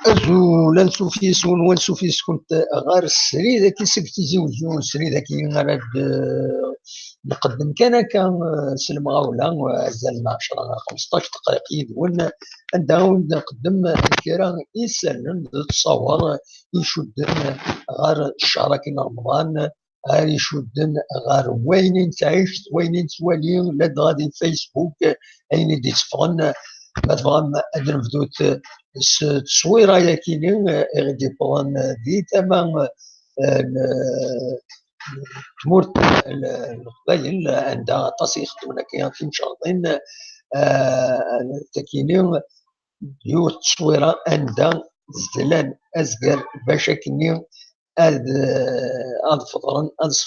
أزول نسوفيسون ونسوفيس كنت غير السري ذاك سكتيزي وزون السري ذاك غير نقدم كان سلم غاولا وزلنا 10 15 دقائق يدون عندها نقدم الكرا يسلم تصور يشدن غير الشهر كيما رمضان غير يشدن غير وين تعيش وين توالي لا غادي فيسبوك اين دي تفغن ما تبغى نبدوت التصويره ياكيني غادي بغان دي تمام تمورت القبايل عندها طاس يخدمونا كاين في مشاطين تاكيني ديور التصويره عندها زلان ازقر باش كني هاد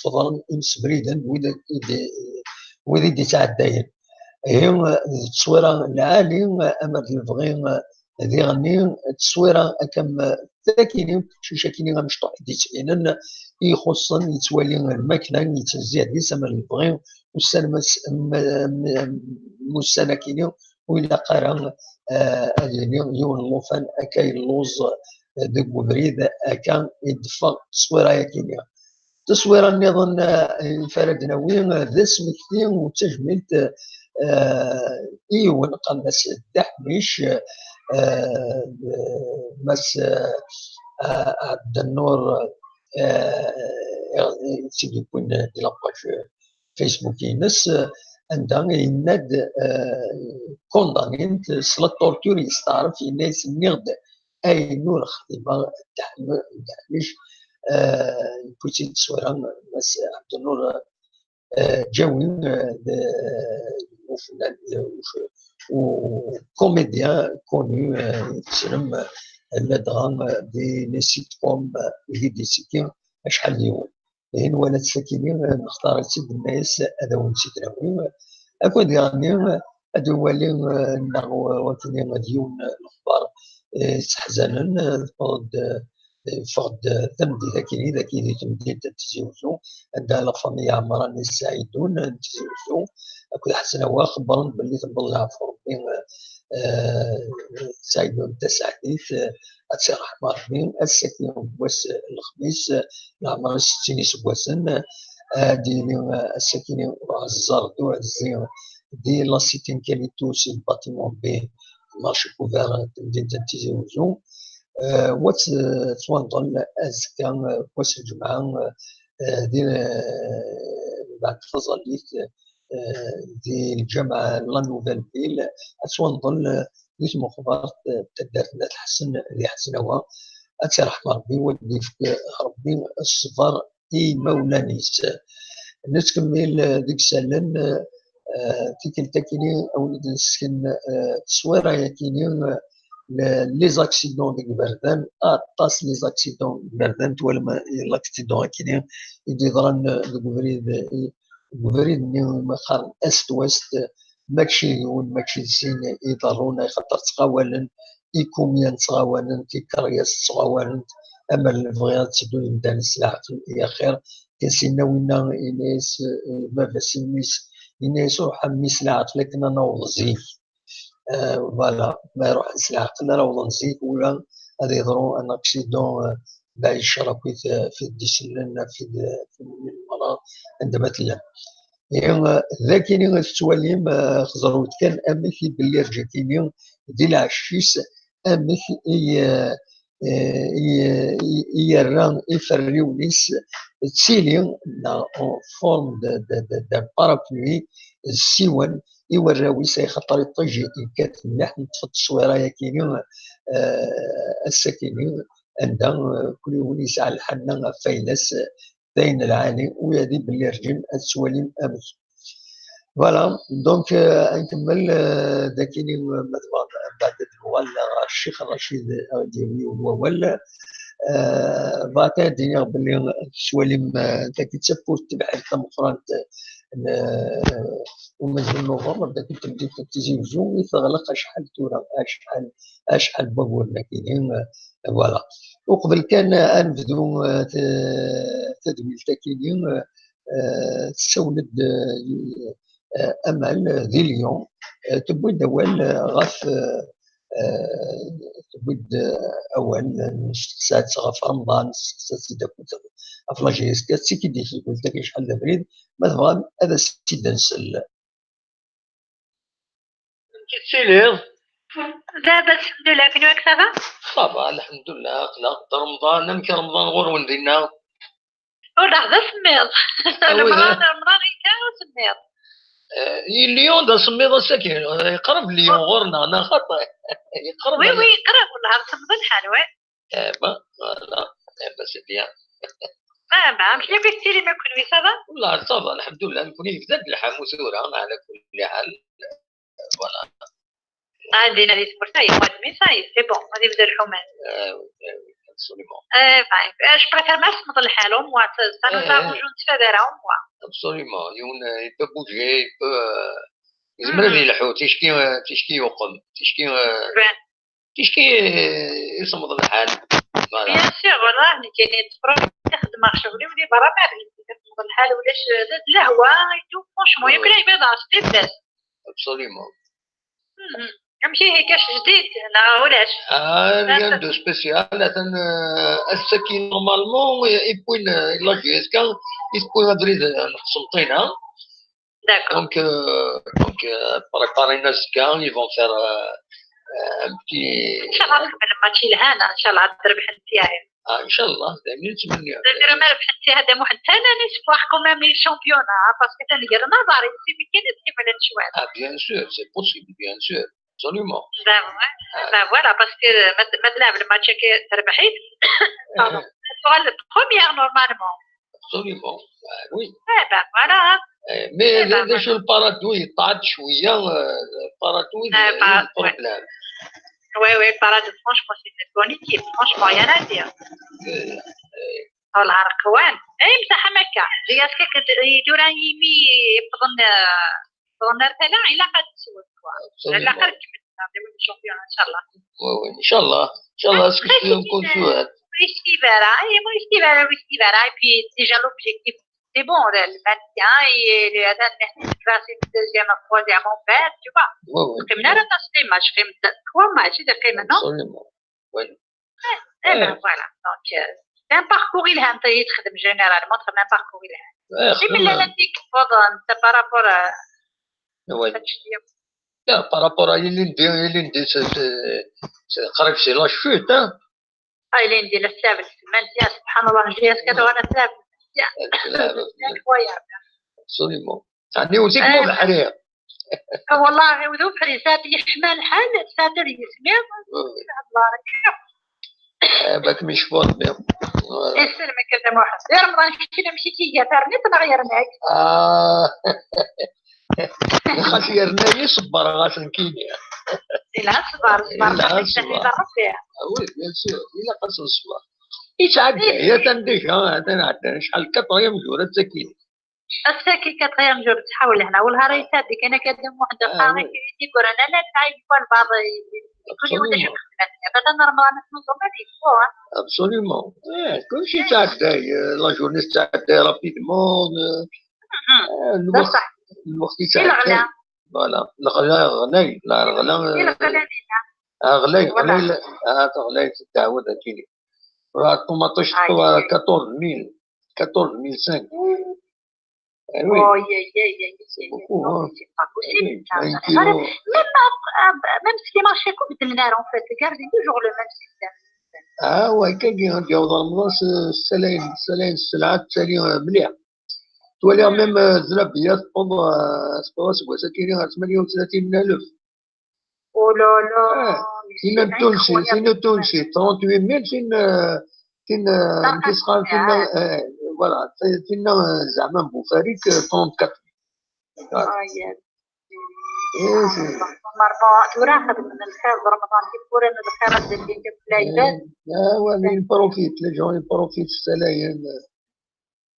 فضرا يمسبريدا وذي دي تاع الداير هي التصويره العالي اما الفغي هذه غني التصويره كم تاكيني شي كيني غنشطح ديتينن يخصن يتوالي الماكله يتزيد دي سما الفغي والسلم مسانا كيني وإلا قرا يون لوفان اكاي اللوز ديك بريد اكا يدفع التصويره ياكيني التصويره نظن الفرد نووي ذا سمكتي وتجملت ايون قناس الدحميش مس عبد النور يكون لاباج فيسبوك ينس عندها يناد كوندانينت سلا التورتور يستعرف الناس النغد اي نور خدمه الدحميش بوتي تصويره مس عبد النور جاوي وكوميديان كوني تسلم الادغام دي لي سيت كوم دي سيتي شحال اليوم هين وانا تساكنين نختار سيد الناس هذا هو نسيت ناوي اكون ديالني هذا هو اللي وكني مديون الاخبار تحزنا فقد تمدي ذاكي تمدي تزيوزو عندها لا فامي عمران السعيدون تزيوزو اكو حسنا واخبرن باللي تبلع في ربي سعيدون تسعديت اتسي رحمة ربي السكين بواس الخميس العمر 60 سبواسن ديالي السكين الزردو عزي دي لا سيتين كاليتوس الباتيمون بي مارشي كوفير تمدي تزيوزو توانضل أزكى كواس الجمعة ديال بعد فضليت ديال الجامعة لا نوفيل فيل توانضل ديت مخبرات تدارت الحسن اللي حسنوا أتي رحمة ربي ودي ربي الصفر إي مولانيس نتكمل ديك سالن تيكل تاكيني أولاد السكن تصويرة ياكيني لي زاكسيدون ديك بردان طاس لي زاكسيدون بردان توالما لاكسيدون كاينين يضرن ديك بريد مخار است وست ماكشي يون ماكشي سين يضرونا خاطر تقاولن يكوميان تقاولن كي كرياس تقاولن اما الفغيات تسدو يمدان السلاح يا خير كنسينا وينا يناس ما بسميس يناس روح ميس لاعت لكن انا وغزيك فوالا ما يروح نسلع قلنا راه نزيد ولا هذا يضرو ان اكسيدون باش شركت في الديسلن في المرض عندما تلم يعني ذاكيني تتوليم خزروت كان امك باللي رجعتيني دي العشيس امك يران يفريونيس تسيلي لا فورم د بارابلوي السيوان يوراوي خاطر يطيجي كات ملاح نطفى التصويره ياكيني الساكنين عندها كل يوم يسعى الحنة فايلس بين العالي ويدي باللي رجل السواليم امس فوالا دونك نكمل داكيني مثلا بعد ولا الشيخ رشيد ديالي هو ولا فاتا دينيا باللي السواليم تاكي تسبوت تبع المقران ومنزل نوفمبر داك تبدي تزيوزو يتغلق شحال تورا شحال بابور كاينين فوالا وقبل كان نبدو تدويل تاكيني تسولد امل ذي اليوم تبويد اول غاف تبويد اول ساعات غاف رمضان ساعات افلاجيس كات سي كي ديجي قلت لك شحال د بريد ما تبغى هذا السيد نسل كتسيليض دابا الحمد لله فين واك صافا صافا الحمد لله قلق رمضان نمكي رمضان غور وندينا ولا هذا سميض رمضان كان سميض اليوم دا سميض ساكن يقرب اليوم غورنا انا خاطر يقرب وي قرب والله سميض الحال وي لا بس بيان ما مش لاباس تيري ما كل صافا والله صافا الحمد لله نكون يبدا اللحم وسوره على كل حال فوالا عندنا لي سبورتاي مواد مي ساي سي بون غادي يبدا الحومان absolument فاهم اش بريفير ما سمط لحالهم ça nous arrange نتفاداهم absolument il peut bouger il peut يزمر يلحو تيشكي يوقم تيشكي يصمد الحال بيان سور والله ملي كاينين تفرج تخدم شغلي ولي برا ما بغيتي تصمد الحال ولاش الهوا يدو فرونشمون يمكن يبدا ستيب absolument نمشي هيك جديد هنا ولاش rien de spécial السكي نورمالمون يبوين لا جيسكا يبوين مدريد نقسمطينها donc préparer السكا ils vont faire un petit ان شاء الله قبل ما تجي لهنا ان شاء الله تربح نتاعي ان شاء الله دائما نتمنى دير ما ربحت هذا واحد ثاني نسبوح كومام لي شامبيونا باسكو ثاني دير نظري سي كاين كيف على الشوال bien sûr c'est possible bien sûr absolument فوالا باسكو ما تلعب الماتش كي تربحي السؤال بروميير نورمالمون absolument oui فوالا مي داش البارادوي طعد شويه البارادوي بروبليم وي البارادو فرونشمون سي بون ايكيب فرونشمون ريان ا دير العرقوان مساحه مكه جياسكا يدور يمي بظن رتلا الا قد تسوى لا قد كملنا الشامبيون ان شاء الله وي ان شاء الله ان شاء الله اسكو نكون سواد Estivara, et puis déjà l'objectif, c'est bon, le maintien et هذا نحن كلاسي الدوزيام التروازيام اون فات tu vois. كملنا راه نصلي ماتش فهمت 3 ماتش إذا كاين voilà donc c'est un parcours ilham تخدم généralement c'est un parcours ilham. Mais là عندك تفضل انت بارابور لا بارابور اللي ندير قريب سي لا شوت اللي ندير السابل المنسيا سبحان الله جياس كذا وانا سابل incroyable absolument يعني وديك مو بحريه والله وذو بحري ساتي يحمل الحال ساتر يسمع الله باك مش فوت بهم يسلمك كذا واحد يا رمضان كي نمشي كي يثارني تنغيرناك خسيرنا يصبر غاسل كيني لا صبر وي بيان سور إلا قص الصبر يتعدى هي تنديها تنعدى شحال كطريم جورة سكين الساكي كطريم جورة تحاول هنا والهاري تادي كان كادم واحد الخارج يقول أنا لا تعيب والبعض كل يوم تشوف فأنا رمضان نصوم هذه فوا absolument كل شيء تعدى لا جورني تعدى رابيدمون الوقت يتعدى فوالا الغلاء لا الغلاء غلاي تعود كيلي راه الطوماطيش 14000 même si les marchés بدلنا en fait gardez toujours le même système وهكا كيديروا رمضان السلاين السلعات تالي مليح تولي ميم الزلابيه تفوض سباسكو كاينين 38000 او لا لا فين التونسي 38000 فين كيسخان فين فوالا فين زعما بوفاريك 34 تراقب من الخير رمضان كيفور ان الخيرات اللي جاب العباد وين بروفيت لي جون بروفيت السلاين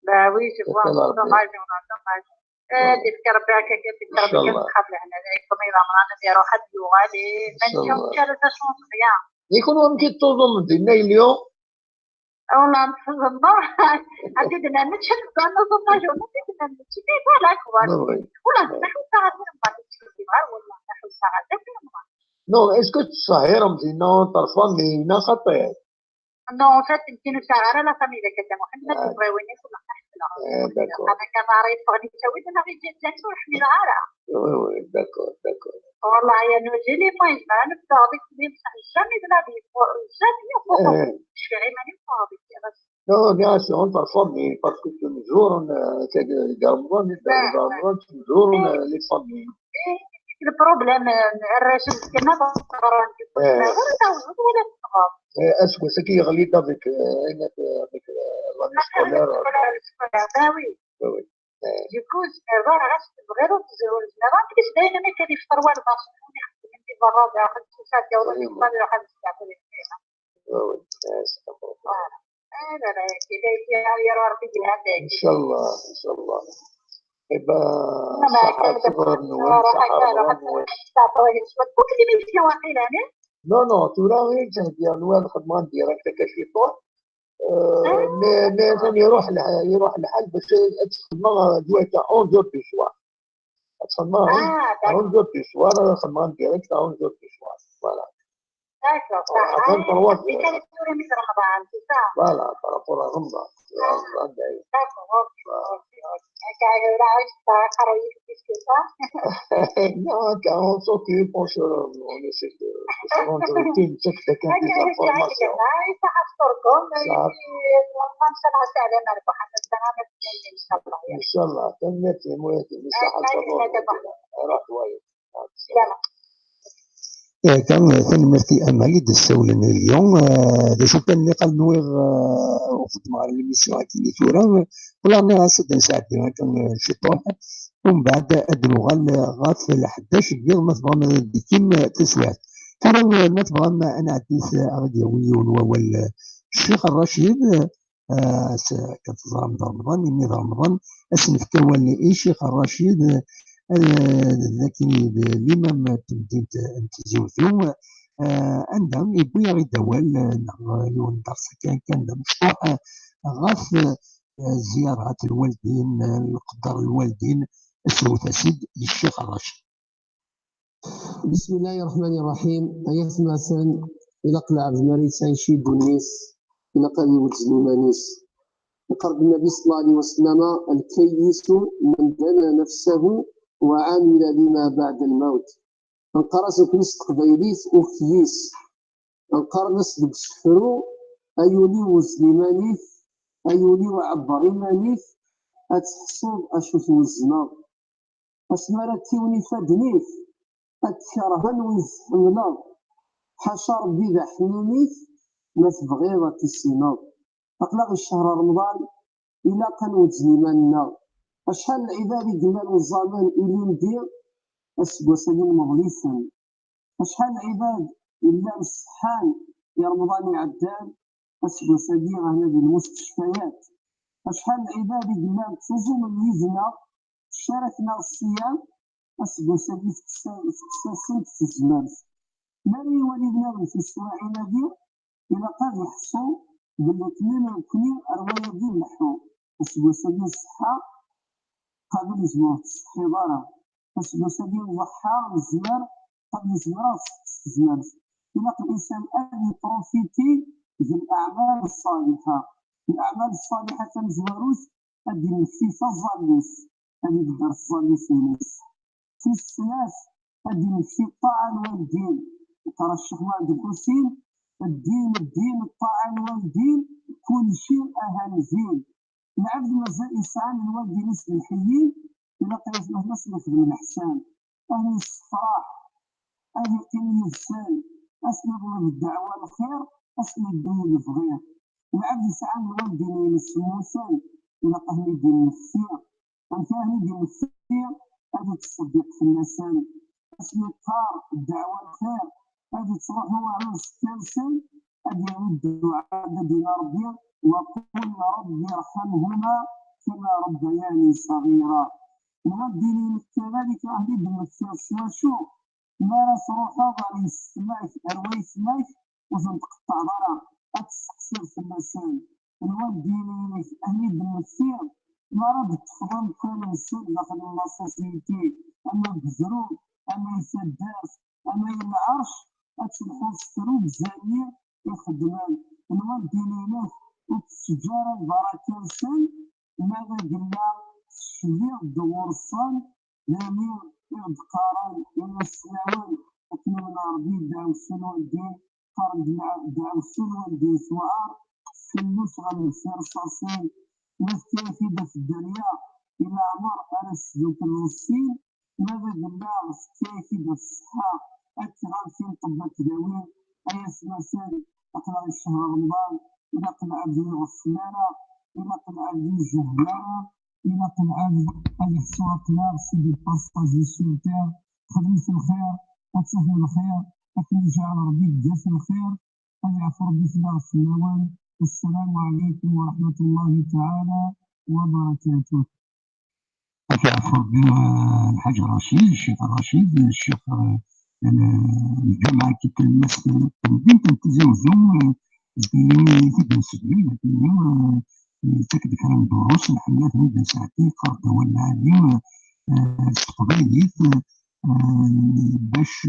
لا وي جو دوماج تذكر بك كيف تذكر بك قبل هنا يكون رمضان نديرو حد يوغالي من يوم كانت شونس ريان يكونوا كيطوزوا من دينا اليوم والله نظن عديدنا نتشد بأن نظن جونا عديدنا نتشد ولا كوار ولا نحو ساعة ما تشد والله نحو ساعة Non, est-ce que صحيح رمزي non ترفضني نا خطير non فات يمكن ساعة لا فامي ذاك تاع محمد تبغي وين يكون d'accord أنا كما رأيت فغني سويت أنا غير جيت لك وحمي العارة oui d'accord والله يا نوجي لي ما يزمان بتاعي كبير صح جامي بلادي جامي فوق شغي ماني فاضي بس non bien sûr ترفضني parce que toujours رمضان toujours les familles البروبليم الرجل كنا بقران ولا تغاب est-ce que c'est qui غليت avec l'année scolaire oui du coup زار غاس بغيرو تزول ما كيفاش دايما ما كان يفطر والو باش عندي برا داخل ساعه ولا يفطر واحد الساعه لا كذا يا ربي هذا ان شاء الله يبقى صحة صغر نوال صحة نوال non tu راوي جهد نوال خدمان ديالك كشيطان mais يروح الحال باش تخدم دويتا 11 du soir تخدم 11 du soir خدمان ديالك 11 du soir voilà d'accord voilà par rapport à Ramadan non, quand on s'occupe, on essaie de se rendre utile, c'est que quelqu'un des informations. Inch'Allah, تنمت مويتي مساحة الفضول راح وايد كان ثنمرتي أمالي دسولنا اليوم داشو كان اللي قال نوير وقت مع الميسيون كي ثورة ولا ناسد نساعد كان شطوح ومن بعد أدنو غاف الحداش غير ما تبغى ديكيم تسوات ترى ما تبغى أنا عديت أغديوي ولا الشيخ الرشيد كانت رمضان إني رمضان أسنف كوالي الشيخ الرشيد لكن الإمام تمدين تزوجو عندهم يبوي غير دوال يون درس كان مفتوح غاف زيارات الوالدين القدر الوالدين السوث سيد للشيخ الرشيد. بسم الله الرحمن الرحيم. أيث مثلا إلى قلع عبد الملك سيشيد الناس إلى قلي وتزنو مانيس وقرب النبي صلى الله عليه وسلم الكيس من بنى نفسه وعامل لما بعد الموت. انقرص كنيس قبيليت وكيس انقرص بسفرو أيولي وزلمانيت أيولي وعبر إيمانيت أتحصل أشوف وزنا أسمرت تيوني فادنيت أتكرهن ويزحمنا حاشا ربي ذا حنينيت ما تبغي تسينا أطلق الشهر رمضان إلا كان وزلماننا أشحال العباد جمال الزمان إلي ندير أسقسين مغليسا أشحال العباد إلا مسحان يا رمضان عدان أسقسين هنا بالمستشفيات أشحال العباد إلا تزوم الميزنا شاركنا الصيام أسقسين تكساسين في الزمان مالي والدنا في السواعي ديال إلا قاد يحصو بالاثنين وكنين أروايا ديال نحو أسقسين الصحة قبل زمان حضارة أسقسين ضحى الزمان قبل زمان الزمان إلا الإنسان أن يبروفيتي بالأعمال الصالحة الأعمال الصالحة تنزواروس أدي نفسي الظالوس أدي تقدر الظالوس الناس في السلاس أدي نفسي الطاعة الوالدين ترى الشيخ والد الحسين الدين الطاعة الوالدين كل شيء أهم زين العبد مازال يسعى من والدي ناس الحيين إلا قيس له ناس من الإحسان أهل الصفراح أهل كلمة السال أسلم الدعوة الخير أسلم الدين الصغير العبد يسعى من والدي ناس الموسان إلا أهل الدين السير أنت أهل الدين السير أهل تصدق في اللسان أسلم الطار الدعوة الخير أهل تصرح هو على السكانسان أهل يرد الدعاء دين ربي وقل ربي ارحمهما كما ربياني صغيرا نودي كذلك أهلي بالمسياسية شو ما راس روحه غادي يسمعك أروي يسمعك وزن تقطع ضرا أتسقسر في اللسان الوالدين أهلي بالمسير مرض تفضل كانوا يسد داخل السوسيتي أما بزرو أما يسداس أما ينعرش أتشلحو السروب زانية يخدمان الوالدين التجارة البركة سن ماذا قلنا الشبيع دور الصان لامير إغدقاران إلى السنوان أكنا من عربي داو السنو الدين قارن داو السنو الدين سوار سلوس غنسير صاصين ناس كيفيدة في الدنيا إلى عمر أنا السلوك الوصين ماذا قلنا كيفيدة في الصحة أكثر في طب التداوين أي سلاسل أقلع الشهر رمضان إلى قلع عبد الغسالة إلى قلع عبد الجهلة إلى قلع عبد الحصوات كلار سيدي الباساجي سولتير خدمة الخير وتصحي الخير أكل جعل ربي الجاس الخير أن يعفو ربي فينا السنوان. والسلام عليكم ورحمة الله تعالى وبركاته. يعفو ربي الحاج رشيد الشيخ رشيد الشيخ الجامعة كي تلمس تنبين تنتزوزو تبدا سبيل لكن تكد كلام دروس الحملات مدة ساعتين قرض ولا عليم تقبيليت باش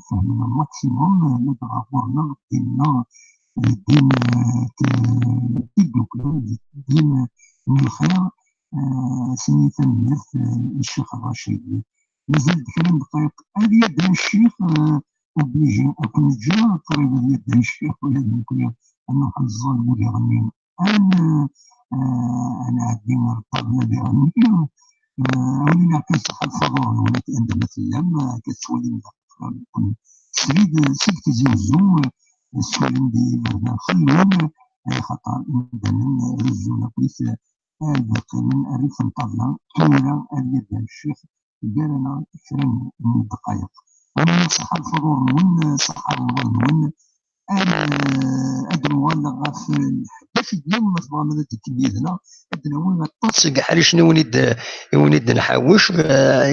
فهمنا الماكسيموم نتغفرنا ديننا الدين الدين من الخير سني تنمية الشيخ الرشيد مازال كلام دقائق هذه يد الشيخ وبيجي أكون جا قريبا يد الشيخ ولازم نقول أنه الظالم اللي يغني أنا عندي مرتبة اللي يغني ولينا كنصح الفضول ولا عندما تلم كتولي سريد تزوزو السلم دي خلون أي خطأ مثلا رزونا كويس الباقي من أريف نطلع كاميرا اليد الشيخ دارنا أكثر من الدقائق وأنا نصح الفضول نون صح رمضان نون أدنو ولا غاف باش اليوم مثلا هذا التلميذنا أدنو ولا تصق حالي شنو ونيد نحوش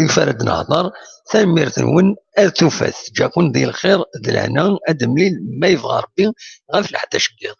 يفرد نهضر ثمير تنون أثوفات جاكون ديال الخير دلعنا أدمليل ما يبغى ربي غاف لحتى شكير